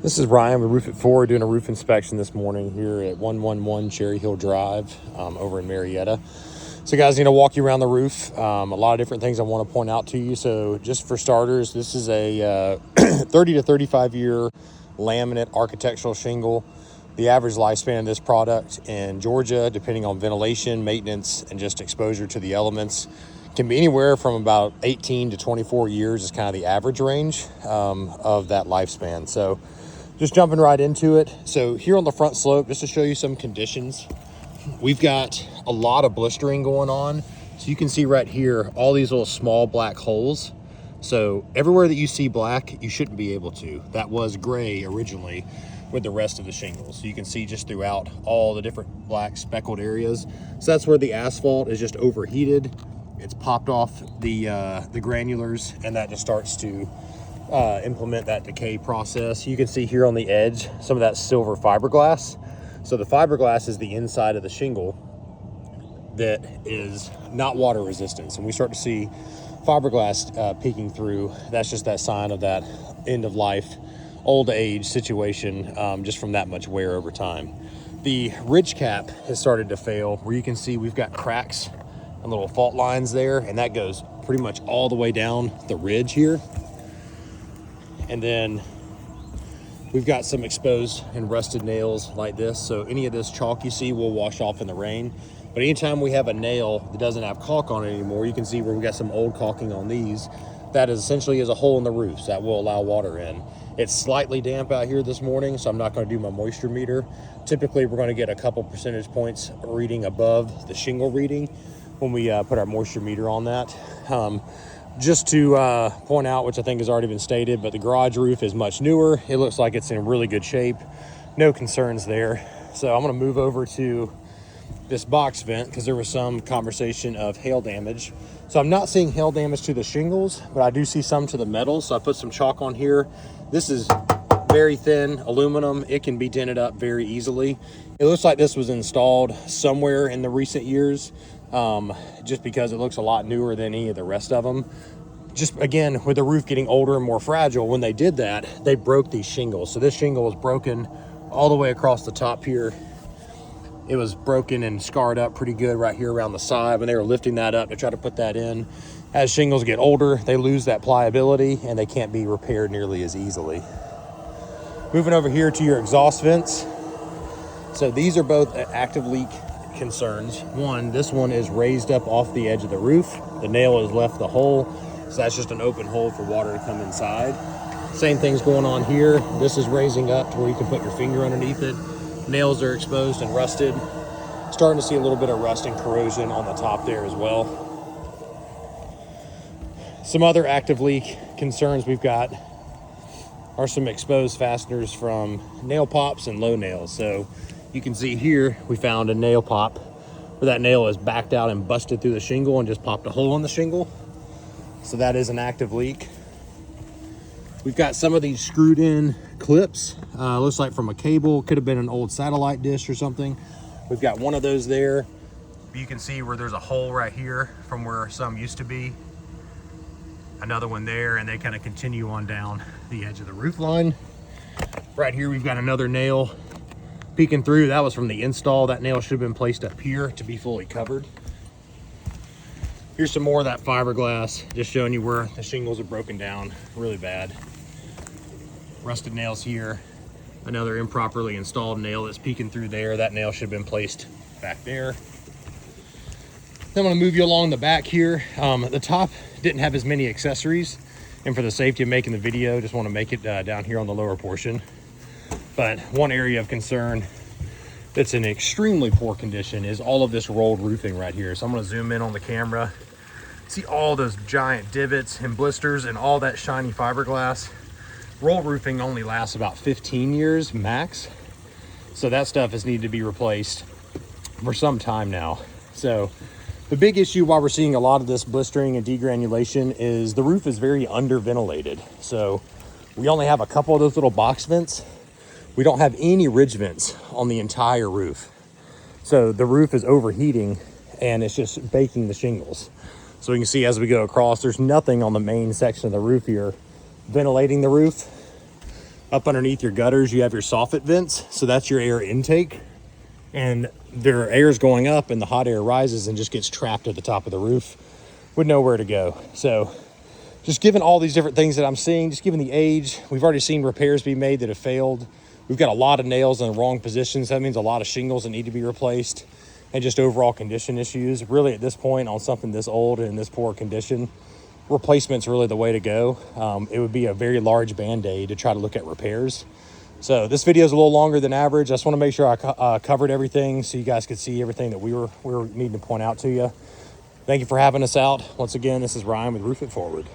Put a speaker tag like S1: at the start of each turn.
S1: This is Ryan with Roof It Forward doing a roof inspection this morning here at 111 Cherry Hill Drive over in Marietta. So guys, I'm going to walk you around the roof. A lot of different things I want to point out to you. So just for starters, this is a 30 to 35 year laminate architectural shingle. The average lifespan of this product in Georgia, depending on ventilation, maintenance, and just exposure to the elements, can be anywhere from about 18 to 24 years is kind of the average range of that lifespan. So just jumping right into it. So here on the front slope, just to show you some conditions, we've got a lot of blistering going on. So you can see right here, all these little small black holes. So everywhere that you see black, you shouldn't be able to. That was gray originally with the rest of the shingles. So you can see just throughout all the different black speckled areas. So that's where the asphalt is just overheated. It's popped off the granulars, and that just starts to implement that decay process. You can see here on the edge some of that silver fiberglass. So the fiberglass is the inside of the shingle that is not water resistant. So when we start to see fiberglass peeking through, that's just that sign of that end of life, old age situation, just from that much wear over time. The ridge cap has started to fail, where you can see we've got cracks and little fault lines there, and that goes pretty much all the way down the ridge here. And then we've got some exposed and rusted nails like this. So any of this chalk you see will wash off in the rain. But anytime we have a nail that doesn't have caulk on it anymore, you can see where we got some old caulking on these. That is essentially a hole in the roof, so that will allow water in. It's slightly damp out here this morning, so I'm not going to do my moisture meter. Typically, we're going to get a couple percentage points reading above the shingle reading when we put our moisture meter on that. Just to point out, which I think has already been stated, but the garage roof is much newer. It looks like it's in really good shape. No concerns there. So I'm going to move over to this box vent because there was some conversation of hail damage. So I'm not seeing hail damage to the shingles, but I do see some to the metal. So I put some chalk on here. This is very thin aluminum. It can be dented up very easily. It looks like this was installed somewhere in the recent years, just because it looks a lot newer than any of the rest of them. Just again, with the roof getting older and more fragile, when they did that, they broke these shingles. So this shingle was broken all the way across the top here. It was broken and scarred up pretty good right here around the side when they were lifting that up to try to put that in. As shingles get older, they lose that pliability and they can't be repaired nearly as easily. Moving over here to your exhaust vents. So these are both active leak concerns. This one is raised up off the edge of the roof. The nail has left the hole, so that's just an open hole for water to come inside. Same thing's going on here. This is raising up to where you can put your finger underneath it. Nails are exposed and rusted. Starting to see a little bit of rust and corrosion on the top there as well. Some other active leak concerns we've got are some exposed fasteners from nail pops and low nails. So you can see here we found a nail pop where that nail is backed out and busted through the shingle and just popped a hole in the shingle. So that is an active leak. We've got some of these screwed in clips. Looks like from a cable, could have been an old satellite dish or something. We've got one of those there. You can see where there's a hole right here from where some used to be. Another one there, and they kind of continue on down the edge of the roof line. Right here, we've got another nail peeking through. That was from the install. That nail should have been placed up here to be fully covered. Here's some more of that fiberglass, just showing you where the shingles are broken down really bad. Rusted nails here. Another improperly installed nail that's peeking through there. That nail should have been placed back there. Then I'm gonna move you along the back here. The top didn't have as many accessories, and for the safety of making the video, just wanna make it down here on the lower portion. But one area of concern that's in extremely poor condition is all of this rolled roofing right here. So I'm gonna zoom in on the camera. See all those giant divots and blisters and all that shiny fiberglass. Roll roofing only lasts about 15 years max. So that stuff has needed to be replaced for some time now. So the big issue why we're seeing a lot of this blistering and degranulation is the roof is very under ventilated. So we only have a couple of those little box vents. We don't have any ridge vents on the entire roof. So the roof is overheating and it's just baking the shingles. So you can see as we go across, there's nothing on the main section of the roof here ventilating the roof. Up underneath your gutters, you have your soffit vents. So that's your air intake. And their air is going up and the hot air rises and just gets trapped at the top of the roof with nowhere to go. So just given all these different things that I'm seeing, just given the age, we've already seen repairs be made that have failed. We've got a lot of nails in the wrong positions. That means a lot of shingles that need to be replaced, and just overall condition issues. Really, at this point, on something this old and in this poor condition, replacement's really the way to go. It would be a very large Band-Aid to try to look at repairs. So this video is a little longer than average. I just want to make sure I covered everything so you guys could see everything that we were needing to point out to you. Thank you for having us out. Once again, this is Ryan with Roof It Forward.